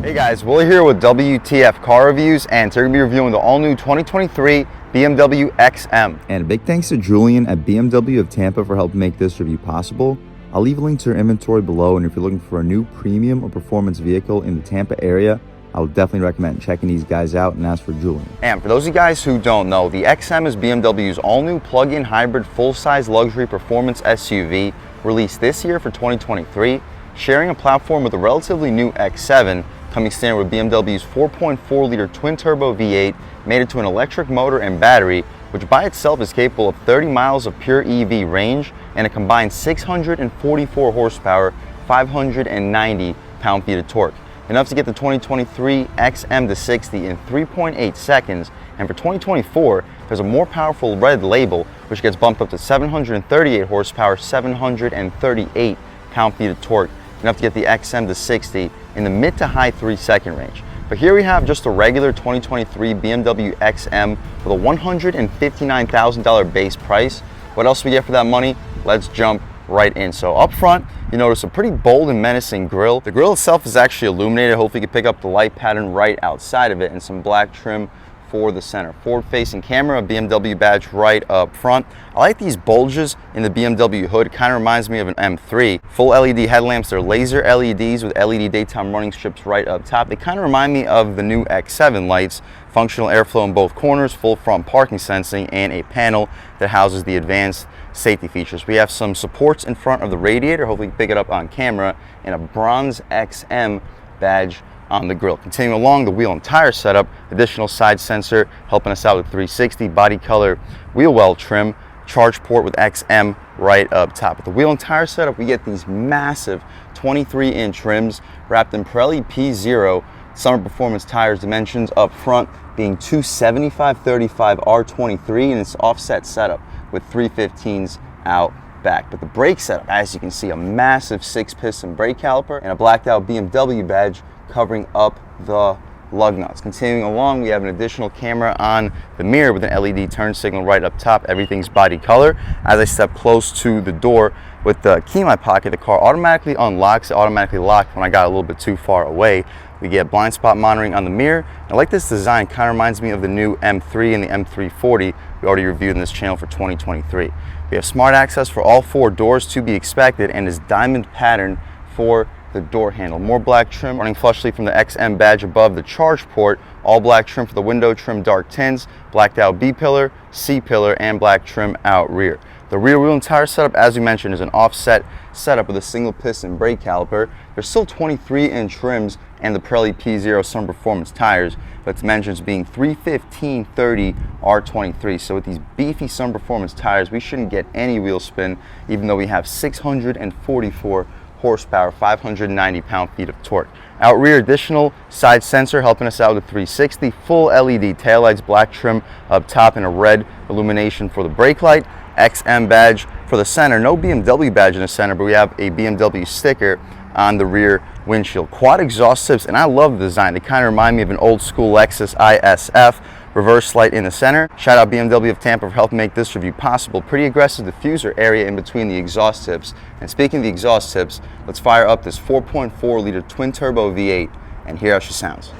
Hey guys, Willie here with W.T.F car reviews, and today we're going to be reviewing the all-new 2023 BMW XM. And a big thanks to Julian at BMW of Tampa for helping make this review possible. I'll leave a link to your inventory below, and if you're looking for a new premium or performance vehicle in the Tampa area, I would definitely recommend checking these guys out and ask for Julian. And for those of you guys who don't know, the XM is BMW's all-new plug-in hybrid full-size luxury performance SUV released this year for 2023, sharing a platform with a relatively new X7, coming standard with BMW's 4.4-liter twin-turbo V8 mated to an electric motor and battery, which by itself is capable of 30 miles of pure EV range and a combined 644 horsepower, 590 pound-feet of torque. Enough to get the 2023 XM to 60 in 3.8 seconds, and for 2024, there's a more powerful red label, which gets bumped up to 738 horsepower, 738 pound-feet of torque, enough to get the XM to 60 in the mid to high 3-second range. But here we have just a regular 2023 BMW XM with a $159,000 base price. What else do we get for that money? Let's jump right in. So up front, you notice a pretty bold and menacing grille. The grille itself is actually illuminated. Hopefully you can pick up the light pattern right outside of it, and some black trim for the center. Forward-facing camera, BMW badge right up front. I like these bulges in the BMW hood. Kind of reminds me of an M3. Full LED headlamps. They're laser LEDs with LED daytime running strips right up top. They kind of remind me of the new X7 lights. Functional airflow in both corners, full front parking sensing, and a panel that houses the advanced safety features. We have some supports in front of the radiator. Hopefully you can pick it up on camera, and a bronze XM badge on the grille. Continuing along, the wheel and tire setup, additional side sensor helping us out with 360, body color wheel well trim, charge port with XM right up top. With the wheel and tire setup, we get these massive 23-inch rims wrapped in Pirelli P0 summer performance tires. Dimensions up front being 275/35 R23, and it's offset setup with 315s out back. But the brake setup, as you can see, a massive 6-piston brake caliper and a blacked out BMW badge covering up the lug nuts. Continuing along, we have an additional camera on the mirror with an LED turn signal right up top. Everything's body color. As I step close to the door with the key in my pocket, the car automatically unlocks. It automatically locked when I got a little bit too far away. We get blind spot monitoring on the mirror. I like this design. Kind of reminds me of the new M3 and the M340 we already reviewed in this channel for 2023. We have smart access for all 4 doors to be expected, and this diamond pattern for the door handle. More black trim running flushly from the XM badge above the charge port. All black trim for the window trim, dark tints, blacked out B-pillar, C-pillar, and black trim out rear. The rear wheel and tire setup, as we mentioned, is an offset setup with a single piston brake caliper. There's still 23-inch rims and the Pirelli P0 summer performance tires, but dimensions being 315/30 R23. So with these beefy summer performance tires, we shouldn't get any wheel spin, even though we have 644 horsepower, 590 pound-feet of torque. Out rear, additional side sensor helping us out with 360, full LED taillights, black trim up top, and a red illumination for the brake light. XM badge for the center. No BMW badge in the center, but we have a BMW sticker on the rear windshield. Quad exhaust tips, and I love the design. They kind of remind me of an old school Lexus ISF. Reverse light in the center. Shout out BMW of Tampa for helping make this review possible. Pretty aggressive diffuser area in between the exhaust tips. And speaking of the exhaust tips, let's fire up this 4.4-liter twin-turbo V8 and hear how she sounds.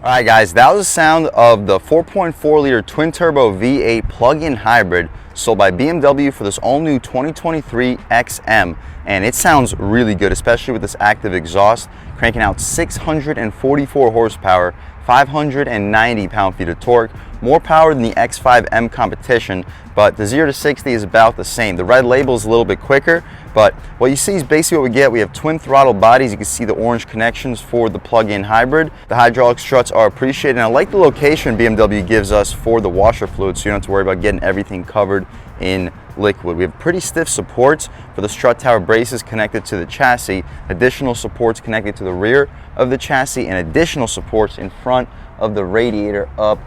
Alright guys, that was the sound of the 4.4-liter twin-turbo V8 plug-in hybrid sold by BMW for this all-new 2023 XM, and it sounds really good, especially with this active exhaust, cranking out 644 horsepower, 590 pound-feet of torque, more power than the X5M competition, but the 0 to 60 is about the same. The red label is a little bit quicker, but what you see is basically what we get. We have twin throttle bodies. You can see the orange connections for the plug-in hybrid. The hydraulic struts are appreciated, and I like the location BMW gives us for the washer fluid, so you don't have to worry about getting everything covered in liquid. We have pretty stiff supports for the strut tower braces connected to the chassis, additional supports connected to the rear of the chassis, and additional supports in front of the radiator up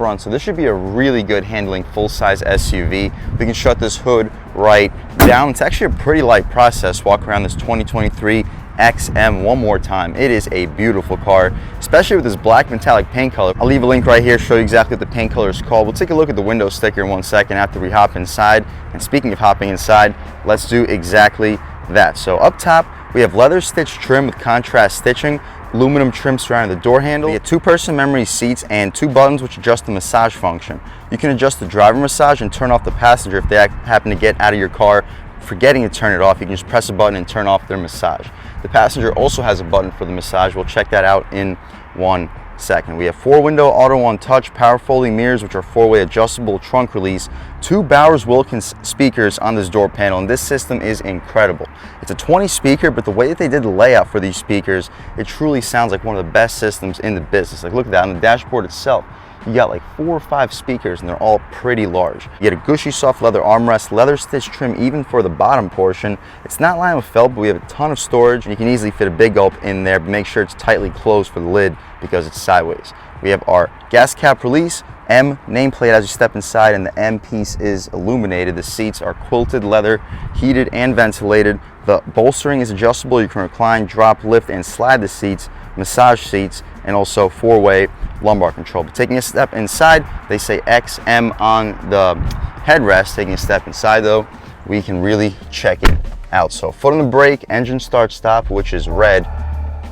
front, so this should be a really good handling full-size SUV. We can shut this hood right down. It's actually a pretty light process. Walk around this 2023 XM one more time. It is a beautiful car, especially with this black metallic paint color. I'll leave a link right here, show you exactly what the paint color is called. We'll take a look at the window sticker in 1 second after we hop inside. And speaking of hopping inside, let's do exactly that. So up top, we have leather stitch trim with contrast stitching, aluminum trim surrounding the door handle. We have 2-person memory seats and 2 buttons which adjust the massage function. You can adjust the driver massage and turn off the passenger if they happen to get out of your car forgetting to turn it off. You can just press a button and turn off their massage. The passenger also has a button for the massage. We'll check that out in 1 second. We have 4-window auto on touch, power folding mirrors which are 4-way adjustable, trunk release, 2 Bowers Wilkins speakers on this door panel, and this system is incredible. It's a 20 speaker, but the way that they did the layout for these speakers, it truly sounds like one of the best systems in the business. Like, look at that on the dashboard itself. You got like 4 or 5 speakers and they're all pretty large. You get a gushy soft leather armrest, leather stitch trim even for the bottom portion. It's not lined with felt, but we have a ton of storage and you can easily fit a big gulp in there, but make sure it's tightly closed for the lid because it's sideways. We have our gas cap release, M nameplate as you step inside, and the M piece is illuminated. The seats are quilted leather, heated and ventilated. The bolstering is adjustable. You can recline, drop, lift, and slide the seats, massage seats, and also 4-way lumbar control. But taking a step inside, they say XM on the headrest. Taking a step inside though, we can really check it out. So foot on the brake, engine start stop, which is red,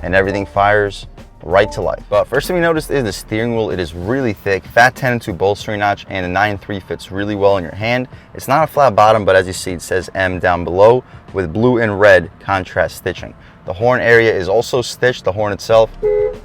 and everything fires right to life. But first thing we noticed is the steering wheel. It is really thick, fat 10-2 bolstering notch, and the 9-3 fits really well in your hand. It's not a flat bottom, but as you see, it says M down below with blue and red contrast stitching. The horn area is also stitched. The horn itself,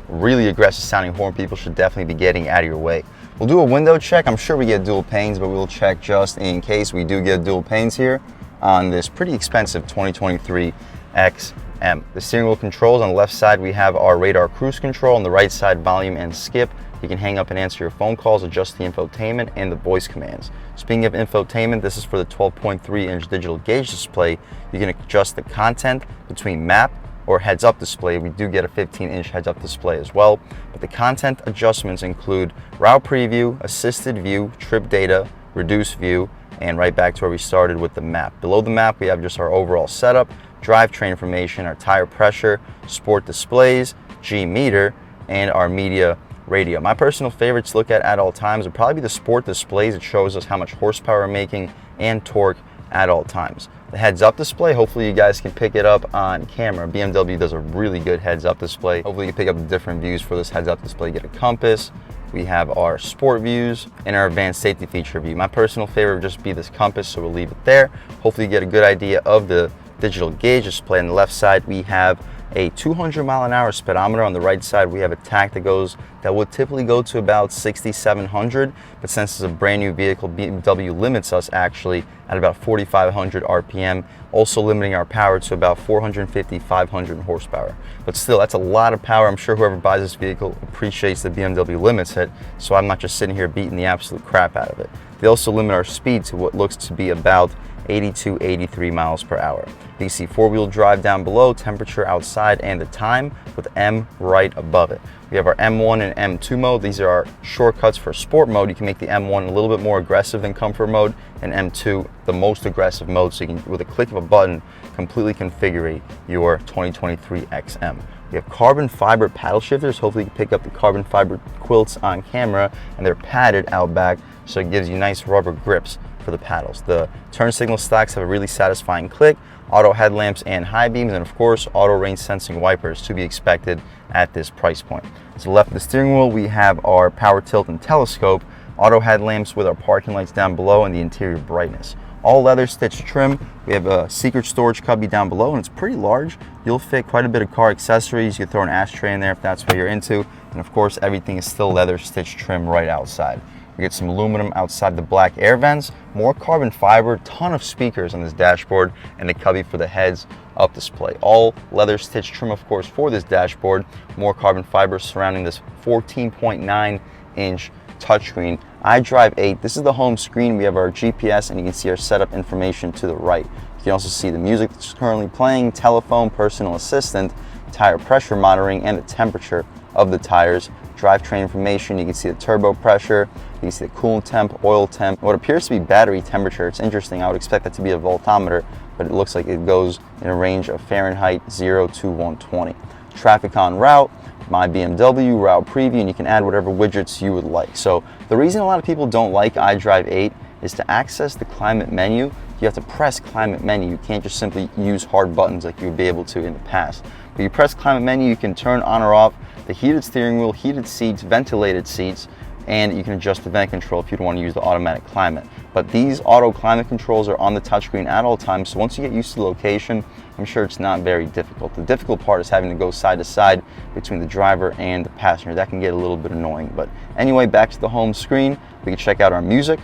really aggressive sounding horn. People should definitely be getting out of your way. We'll do a window check. I'm sure we get dual panes, but we'll check just in case we do get dual panes here on this pretty expensive 2023 XM. The steering wheel controls, on the left side we have our radar cruise control, on the right side volume and skip. You can hang up and answer your phone calls, adjust the infotainment and the voice commands. Speaking of infotainment, this is for the 12.3-inch digital gauge display. You can adjust the content between map or heads-up display. We do get a 15-inch heads-up display as well, but the content adjustments include route preview, assisted view, trip data, reduced view, and right back to where we started with the map. Below the map, we have just our overall setup, drivetrain information, our tire pressure, sport displays, G meter, and our media radio. My personal favorite to look at all times would probably be the sport displays. It shows us how much horsepower we're making and torque at all times. The heads-up display, hopefully you guys can pick it up on camera. BMW does a really good heads-up display. Hopefully you can pick up the different views for this heads-up display. You get a compass, we have our sport views, and our advanced safety feature view. My personal favorite would just be this compass, so we'll leave it there. Hopefully you get a good idea of the digital gauge display. On the left side, we have a 200-mile-an-hour speedometer. On the right side, we have a tach that would typically go to about 6,700, but since it's a brand new vehicle, BMW limits us actually at about 4,500 RPM, also limiting our power to about 450, 500 horsepower. But still, that's a lot of power. I'm sure whoever buys this vehicle appreciates that BMW limits it, so I'm not just sitting here beating the absolute crap out of it. They also limit our speed to what looks to be about 82, 83 miles per hour. You can see 4-wheel drive down below, temperature outside, and the time with M right above it. We have our M1 and M2 mode. These are our shortcuts for sport mode. You can make the M1 a little bit more aggressive than comfort mode, and M2 the most aggressive mode, so you can, with a click of a button, completely configure your 2023 XM. We have carbon fiber paddle shifters. Hopefully you can pick up the carbon fiber quilts on camera, and they're padded out back, so it gives you nice rubber grips for the paddles. The turn signal stocks have a really satisfying click, auto headlamps and high beams, and of course auto rain sensing wipers to be expected at this price point. To the left of the steering wheel, we have our power tilt and telescope, auto headlamps with our parking lights down below, and the interior brightness. All leather stitched trim. We have a secret storage cubby down below, and it's pretty large. You'll fit quite a bit of car accessories. You can throw an ashtray in there if that's what you're into, and of course everything is still leather stitched trim right outside. We get some aluminum outside the black air vents, more carbon fiber, ton of speakers on this dashboard, and the cubby for the heads-up display. All leather stitch trim, of course, for this dashboard. More carbon fiber surrounding this 14.9-inch touchscreen. iDrive 8, this is the home screen. We have our GPS, and you can see our setup information to the right. You can also see the music that's currently playing, telephone, personal assistant, tire pressure monitoring, and the temperature of the tires. Drivetrain information, you can see the turbo pressure, you can see the coolant temp, oil temp, what appears to be battery temperature. It's interesting, I would expect that to be a voltmeter, but it looks like it goes in a range of Fahrenheit 0 to 120. Traffic on route, My BMW, route preview, and you can add whatever widgets you would like. So the reason a lot of people don't like iDrive 8 is to access the climate menu, you have to press climate menu. You can't just simply use hard buttons like you would be able to in the past. But you press climate menu, you can turn on or off the heated steering wheel, heated seats, ventilated seats, and you can adjust the vent control if you don't want to use the automatic climate. But these auto climate controls are on the touchscreen at all times, so once you get used to the location, I'm sure it's not very difficult. The difficult part is having to go side to side between the driver and the passenger. That can get a little bit annoying. But anyway, back to the home screen, we can check out our music.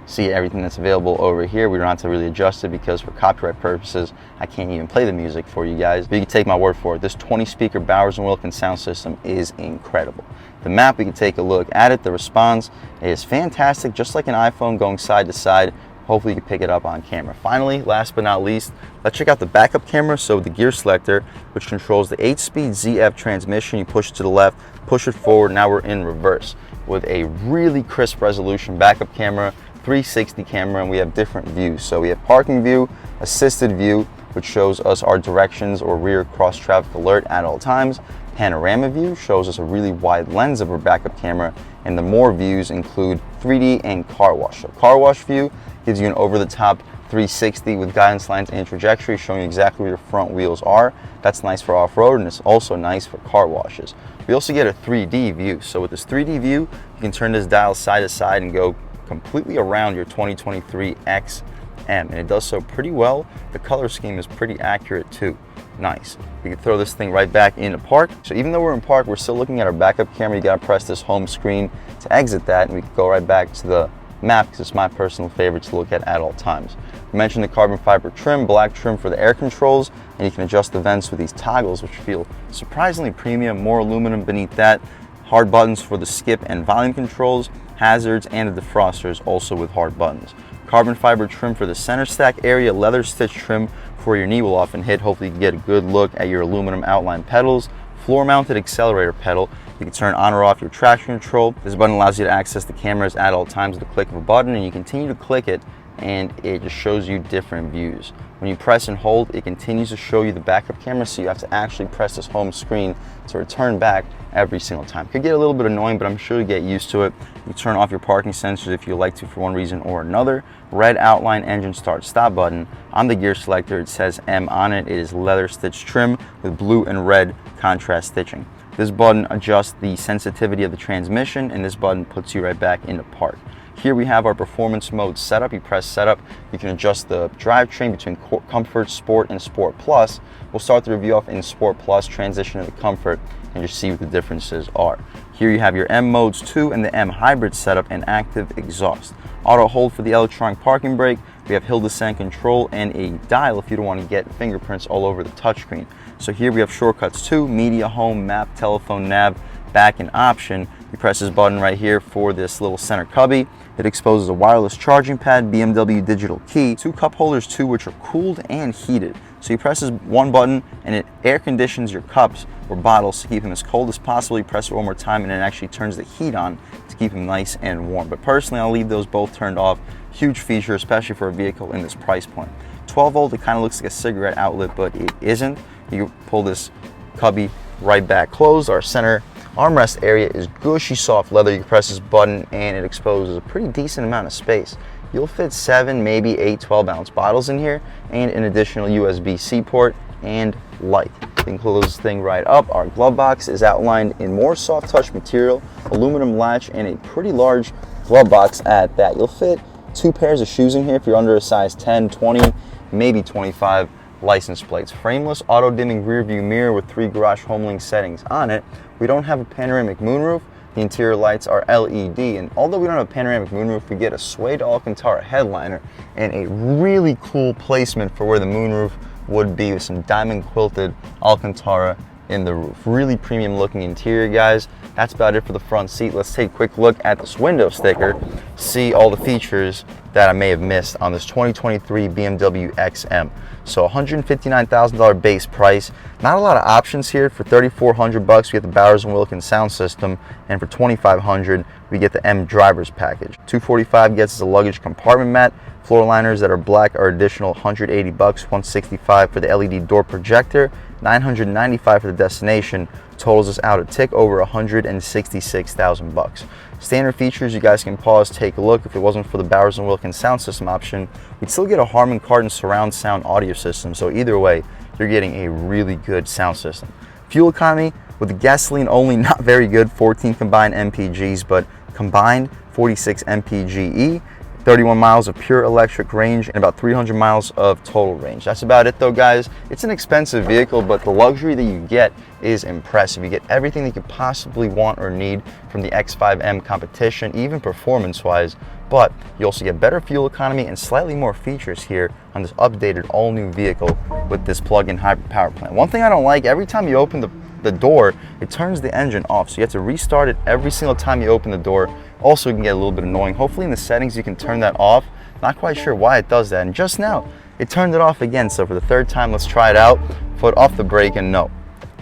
See everything that's available over here. We don't have to really adjust it because for copyright purposes, I can't even play the music for you guys. But you can take my word for it. This 20-speaker Bowers & Wilkins sound system is incredible. The map, we can take a look at it. The response is fantastic, just like an iPhone going side to side. Hopefully you can pick it up on camera. Finally, last but not least, let's check out the backup camera. So the gear selector, which controls the 8-speed ZF transmission, you push it to the left, push it forward, now we're in reverse with a really crisp resolution backup camera, 360 camera, and we have different views. So we have parking view, assisted view, which shows us our directions or rear cross traffic alert at all times. Panorama view shows us a really wide lens of our backup camera, and the more views include 3D and car wash. So car wash view gives you an over-the-top 360 with guidance lines and trajectory showing you exactly where your front wheels are. That's nice for off-road, and it's also nice for car washes. We also get a 3D view. So with this 3D view, you can turn this dial side to side and go completely around your 2023 XM, and it does so pretty well. The color scheme is pretty accurate too. Nice. We can throw this thing right back into park. So even though we're in park, we're still looking at our backup camera. You gotta press this home screen to exit that, and we can go right back to the map because it's my personal favorite to look at all times. We mentioned the carbon fiber trim, black trim for the air controls, and you can adjust the vents with these toggles, which feel surprisingly premium. More aluminum beneath that. Hard buttons for the skip and volume controls, hazards, and the defrosters also with hard buttons. Carbon fiber trim for the center stack area, leather stitch trim for your knee will often hit. Hopefully you can get a good look at your aluminum outline pedals. Floor mounted accelerator pedal. You can turn on or off your traction control. This button allows you to access the cameras at all times with the click of a button, and you continue to click it and it just shows you different views. When you press and hold, it continues to show you the backup camera, so you have to actually press this home screen to return back every single time. Could get a little bit annoying, but I'm sure you get used to it. You turn off your parking sensors if you like to for one reason or another. Red outline engine start stop button. On the gear selector, it says M on it. It is leather stitch trim with blue and red contrast stitching. This button adjusts the sensitivity of the transmission, and this button puts you right back into park. Here we have our performance mode setup. You press setup, you can adjust the drivetrain between Comfort, Sport, and Sport Plus. We'll start the review off in Sport Plus, transition to the Comfort, and just see what the differences are. Here you have your M modes 2 and the M hybrid setup and active exhaust. Auto hold for the electronic parking brake. We have hill descent control and a dial if you don't want to get fingerprints all over the touchscreen. So here we have shortcuts 2, media, home, map, telephone, nav, back, and option. You press this button right here for this little center cubby. It exposes a wireless charging pad, BMW digital key, 2 cup holders too, which are cooled and heated. So you press this one button and it air conditions your cups or bottles to keep them as cold as possible. You press it one more time and it actually turns the heat on to keep them nice and warm. But personally, I'll leave those both turned off. Huge feature, especially for a vehicle in this price point. 12 volt, it kind of looks like a cigarette outlet, but it isn't. You pull this cubby right back closed. Our center armrest area is gushy soft leather. You can press this button and it exposes a pretty decent amount of space. You'll fit 7, maybe 8 12-ounce bottles in here, and an additional USB-C port and light. You can close this thing right up. Our glove box is outlined in more soft touch material, aluminum latch, and a pretty large glove box at that. You'll fit 2 pairs of shoes in here if you're under a size 10, 20, maybe 25 license plates. Frameless auto dimming rear view mirror with 3 garage HomeLink settings on it. We don't have a panoramic moonroof. The interior lights are LED, and although we don't have a panoramic moonroof, we get a suede Alcantara headliner and a really cool placement for where the moonroof would be with some diamond quilted Alcantara in the roof. Really premium looking interior, guys. That's about it for the front seat. Let's take a quick look at this window sticker, see all the features that I may have missed on this 2023 BMW XM. So $159,000 base price. Not a lot of options here. For $3,400 we get the Bowers & Wilkins sound system, and for $2,500 we get the M driver's package. $245 gets us a luggage compartment mat. Floor liners that are black are additional $180, $165 for the LED door projector, $995 for the destination. Totals us out a tick over $166,000. Standard features, you guys can pause, take a look. If it wasn't for the Bowers & Wilkins sound system option, we'd still get a Harman Kardon surround sound audio system. So either way, you're getting a really good sound system. Fuel economy, with the gasoline only, not very good. 14 combined MPGs, but combined 46 MPGe. 31 miles of pure electric range and about 300 miles of total range. That's about it though, guys. It's an expensive vehicle, but the luxury that you get is impressive. You get everything that you could possibly want or need from the X5M competition, even performance-wise, but you also get better fuel economy and slightly more features here on this updated all-new vehicle with this plug-in hybrid power plant. One thing I don't like, every time you open the door, it turns the engine off, so you have to restart it every single time you open the door. Also, it can get a little bit annoying. Hopefully in the settings you can turn that off. Not quite sure why it does that, and just now it turned it off again. So for the third time, let's try it out. Foot off the brake, and no,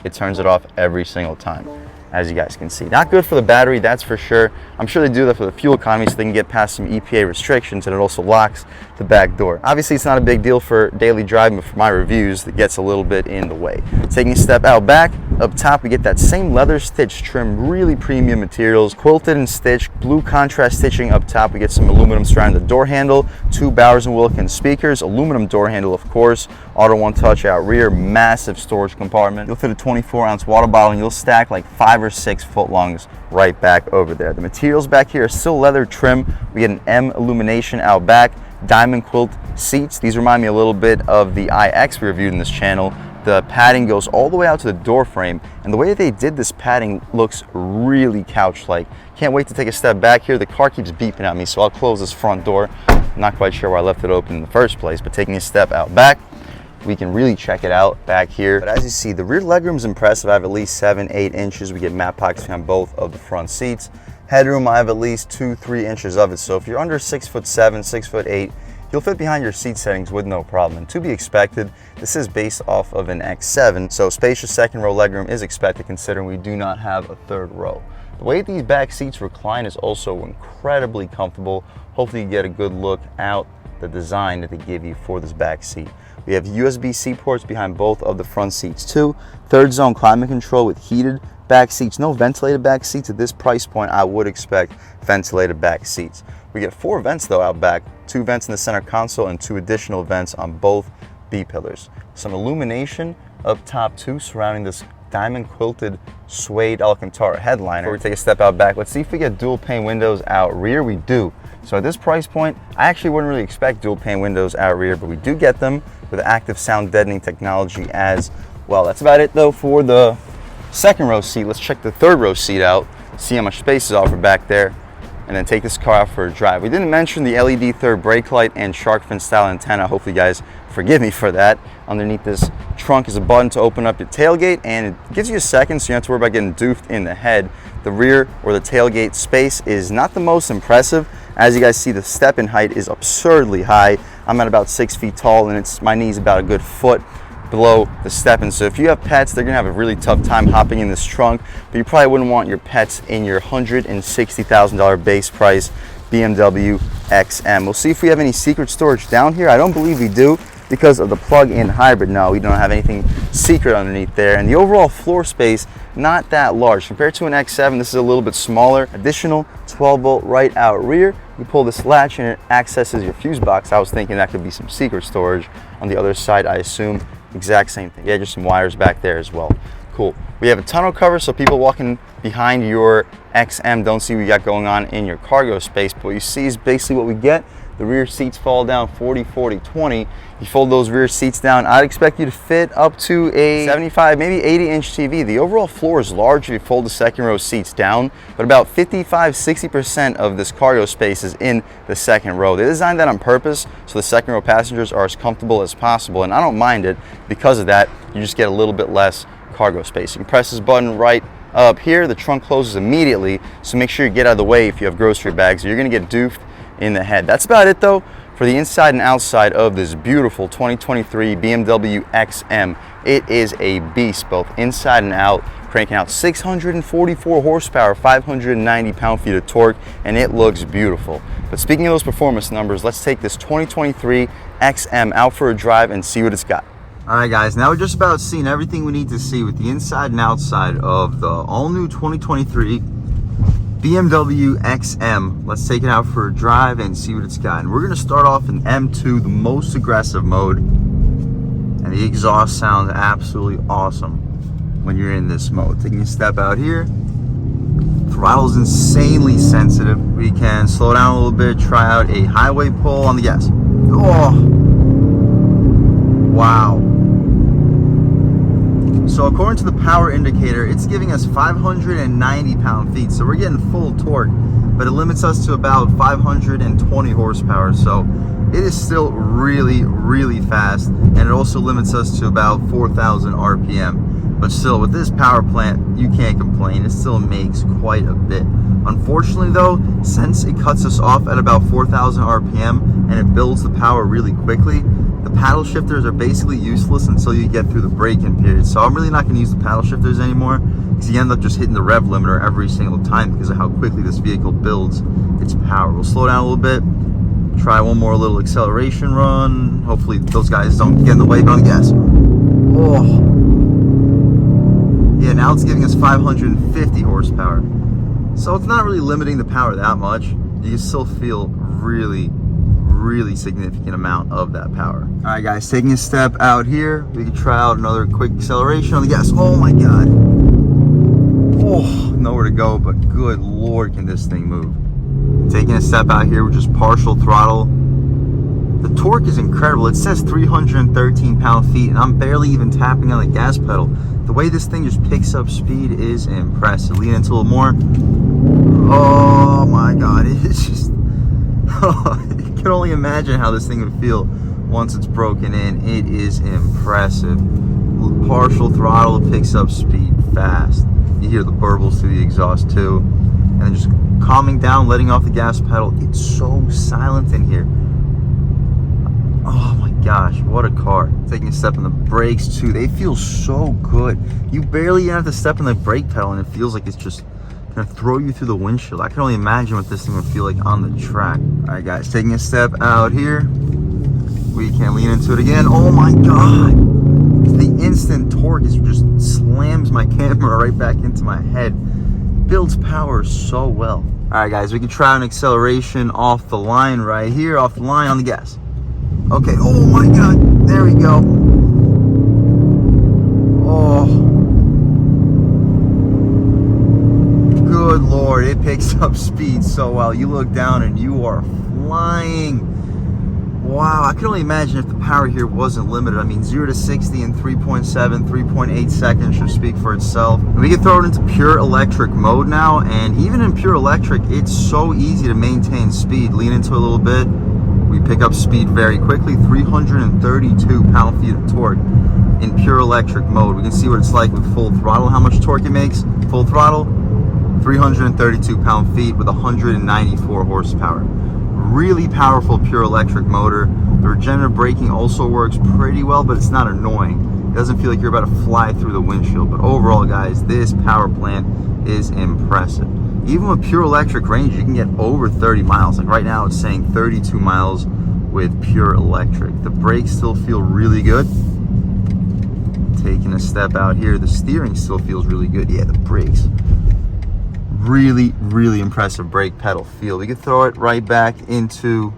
it turns it off every single time, as you guys can see. Not good for the battery, that's for sure. I'm sure they do that for the fuel economy so they can get past some EPA restrictions, and it also locks the back door. Obviously, it's not a big deal for daily driving, but for my reviews, it gets a little bit in the way. Taking a step out back, up top, we get that same leather stitch trim, really premium materials, quilted and stitched, blue contrast stitching up top. We get some aluminum surrounding the door handle, 2 Bowers & Wilkins speakers, aluminum door handle, of course, auto one touch out rear, massive storage compartment. You'll fit a 24-ounce water bottle, and you'll stack like 5 or 6 footlongs right back over there. The materials back here are still leather trim. We get an M illumination out back, diamond quilt seats. These remind me a little bit of the iX we reviewed in this channel. The padding goes all the way out to the door frame, and the way they did this padding looks really couch-like. Can't wait to take a step back here. The car keeps beeping at me, so I'll close this front door. I'm not quite sure why I left it open in the first place, but taking a step out back, we can really check it out back here. But as you see, the rear legroom is impressive. I have at least 7-8 inches. We get mat pockets behind both of the front seats. Headroom, I have at least 2-3 inches of it. So if you're under 6'7", 6'8", you'll fit behind your seat settings with no problem. And to be expected, this is based off of an X7, so spacious second row legroom is expected considering we do not have a third row. The way these back seats recline is also incredibly comfortable. Hopefully you get a good look out the design that they give you for this back seat. We have USB-C ports behind both of the front seats too. Third zone climate control with heated back seats. No ventilated back seats. At this price point, I would expect ventilated back seats. We get 4 vents though out back, 2 vents in the center console and 2 additional vents on both B-pillars. Some illumination up top too surrounding this diamond quilted suede Alcantara headliner. Before we take a step out back, let's see if we get dual pane windows out rear. We do. So at this price point, I actually wouldn't really expect dual pane windows out rear, but we do get them with active sound deadening technology as well. That's about it though for the second row seat. Let's check the third row seat out, see how much space is offered back there, and then take this car out for a drive. We didn't mention the LED third brake light and shark fin style antenna. Hopefully you guys forgive me for that. Underneath this trunk is a button to open up your tailgate, and it gives you a second so you don't have to worry about getting doofed in the head. The rear or the tailgate space is not the most impressive. As you guys see, the step-in height is absurdly high. I'm at about 6 feet tall, and my knee's about a good foot below the step-in. So if you have pets, they're gonna have a really tough time hopping in this trunk, but you probably wouldn't want your pets in your $160,000 base price BMW XM. We'll see if we have any secret storage down here. I don't believe we do because of the plug-in hybrid. No, we don't have anything secret underneath there. And the overall floor space, not that large. Compared to an X7, this is a little bit smaller. Additional 12-volt right out rear. You pull this latch and it accesses your fuse box. I was thinking that could be some secret storage. On the other side, I assume exact same thing. Yeah, just some wires back there as well. Cool. We have a tonneau cover so people walking behind your XM don't see what you got going on in your cargo space. But what you see is basically what we get. The rear seats fall down 40, 40, 20. You fold those rear seats down, I'd expect you to fit up to a 75, maybe 80-inch TV. The overall floor is large if you fold the second row seats down, but about 55, 60% of this cargo space is in the second row. They designed that on purpose so the second row passengers are as comfortable as possible, and I don't mind it. Because of that, you just get a little bit less cargo space. You can press this button right up here. The trunk closes immediately, so make sure you get out of the way if you have grocery bags, or you're gonna get doofed in the head. That's about it though for the inside and outside of this beautiful 2023 BMW XM. It is a beast, both inside and out, cranking out 644 horsepower, 590 pound-feet of torque, and it looks beautiful. But speaking of those performance numbers, let's take this 2023 XM out for a drive and see what it's got. All right, guys, now we're just about seen everything we need to see with the inside and outside of the all-new 2023 BMW XM. Let's take it out for a drive and see what it's got. And we're gonna start off in M2, the most aggressive mode. And the exhaust sounds absolutely awesome when you're in this mode. Taking a step out here, throttle's insanely sensitive. We can slow down a little bit, try out a highway pull on the gas. Oh, wow. So according to the power indicator, it's giving us 590 pound-feet. So we're getting full torque, but it limits us to about 520 horsepower. So it is still really, really fast. And it also limits us to about 4,000 RPM. But still, with this power plant, you can't complain. It still makes quite a bit. Unfortunately though, since it cuts us off at about 4,000 RPM and it builds the power really quickly, the paddle shifters are basically useless until you get through the braking period. So I'm really not going to use the paddle shifters anymore, because you end up just hitting the rev limiter every single time because of how quickly this vehicle builds its power. We'll slow down a little bit, try one more little acceleration run. Hopefully those guys don't get in the way on the gas. Oh, yeah, now it's giving us 550 horsepower. So it's not really limiting the power that much. You can still feel really significant amount of that power. All right, guys, taking a step out here, we can try out another quick acceleration on the gas. Oh my God. Oh, nowhere to go, but good Lord, can this thing move. Taking a step out here with just partial throttle. The torque is incredible. It says 313 pound-feet, and I'm barely even tapping on the gas pedal. The way this thing just picks up speed is impressive. Lean into a little more. Oh my God, it's just, you can only imagine how this thing would feel once it's broken in. It is impressive. Partial throttle, picks up speed fast. You hear the burbles through the exhaust too. And then just calming down, letting off the gas pedal. It's so silent in here. Oh my gosh, what a car. Taking a step on the brakes too. They feel so good. You barely even have to step on the brake pedal and it feels like it's just gonna throw you through the windshield. I can only imagine what this thing would feel like on the track. All right, guys, taking a step out here. We can lean into it again. Oh my God. The instant torque is just slams my camera right back into my head. Builds power so well. All right, guys, we can try an acceleration off the line right here, off the line on the gas. Okay, oh my God, there we go. Oh. Good Lord, it picks up speed so well. You look down and you are flying. Wow, I can only imagine if the power here wasn't limited. I mean, 0 to 60 in 3.7, 3.8 seconds should speak for itself. And we can throw it into pure electric mode now, and even in pure electric, it's so easy to maintain speed. Lean into it a little bit. We pick up speed very quickly, 332 pound-feet of torque in pure electric mode. We can see what it's like with full throttle, how much torque it makes. Full throttle, 332 pound-feet with 194 horsepower. Really powerful pure electric motor. The regenerative braking also works pretty well, but it's not annoying. It doesn't feel like you're about to fly through the windshield. But overall, guys, this power plant is impressive. Even with pure electric range, you can get over 30 miles. Like right now, it's saying 32 miles with pure electric. The brakes still feel really good. Taking a step out here, the steering still feels really good. Yeah, the brakes. Really impressive brake pedal feel. We could throw it right back into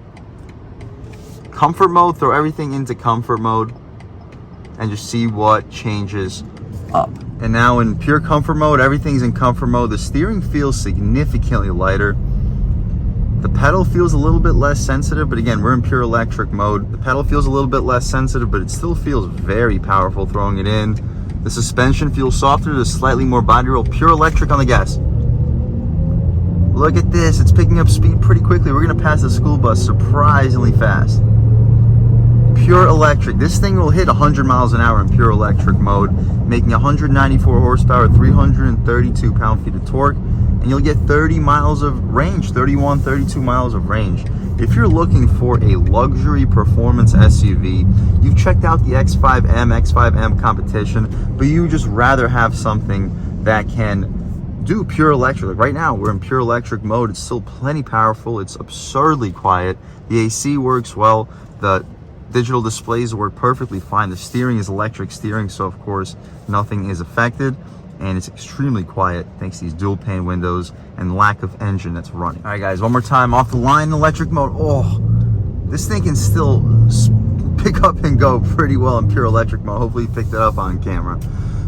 comfort mode, throw everything into comfort mode, and just see what changes up. And now in pure comfort mode, everything's in comfort mode. The steering feels significantly lighter. The pedal feels a little bit less sensitive, but again, we're in pure electric mode. The pedal feels a little bit less sensitive, but it still feels very powerful throwing it in. The suspension feels softer, there's slightly more body roll. Pure electric on the gas. Look at this, it's picking up speed pretty quickly. We're gonna pass the school bus surprisingly fast. pure electric. This thing will hit 100 miles an hour in pure electric mode, making 194 horsepower, 332 pound-feet of torque, and you'll get 30 miles of range, 31, 32 miles of range. If you're looking for a luxury performance SUV, you've checked out the X5M competition, but you just rather have something that can do pure electric. Like right now, we're in pure electric mode. It's still plenty powerful. It's absurdly quiet. The AC works well. The digital displays work perfectly fine. The steering is electric steering, so of course, nothing is affected. And it's extremely quiet thanks to these dual pane windows and lack of engine that's running. All right, guys, one more time off the line, electric mode. Oh, this thing can still pick up and go pretty well in pure electric mode. Hopefully you picked it up on camera.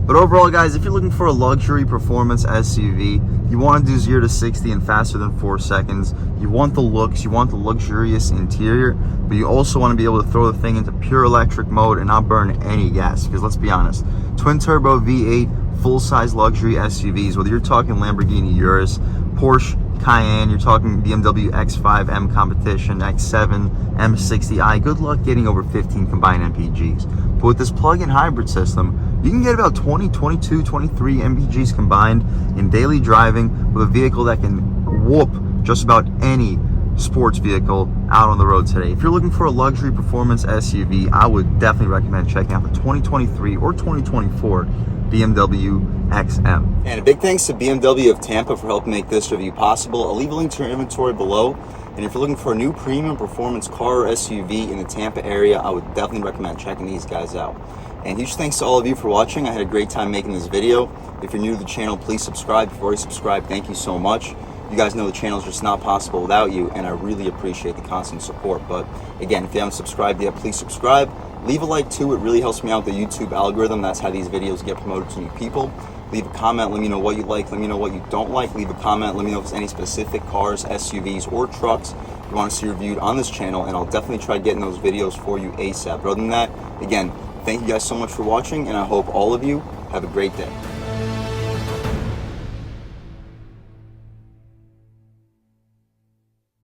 But overall, guys, if you're looking for a luxury performance SUV, you want to do 0 to 60 in faster than 4 seconds. You want the looks, you want the luxurious interior, but you also want to be able to throw the thing into pure electric mode and not burn any gas. Because let's be honest, twin turbo V8 full-size luxury SUVs, whether you're talking Lamborghini Urus, Porsche Cayenne, you're talking BMW X5M competition, X7, M60i, good luck getting over 15 combined MPGs. But with this plug-in hybrid system, you can get about 20, 22, 23 MPGs combined in daily driving with a vehicle that can whoop just about any sports vehicle out on the road today. If you're looking for a luxury performance SUV, I would definitely recommend checking out the 2023 or 2024 BMW XM. And a big thanks to BMW of Tampa for helping make this review possible. I'll leave a link to your inventory below. And if you're looking for a new premium performance car or SUV in the Tampa area, I would definitely recommend checking these guys out. And huge thanks to all of you for watching. I had a great time making this video. If you're new to the channel, please subscribe. If you've already subscribed, thank you so much. You guys know the channel is just not possible without you, and I really appreciate the constant support. But again, if you haven't subscribed yet, please subscribe. Leave a like too, it really helps me out with the YouTube algorithm. That's how these videos get promoted to new people. Leave a comment, let me know what you like, let me know what you don't like. Leave a comment, let me know if there's any specific cars, SUVs, or trucks you want to see reviewed on this channel, and I'll definitely try getting those videos for you ASAP. But other than that, again, thank you guys so much for watching, and I hope all of you have a great day.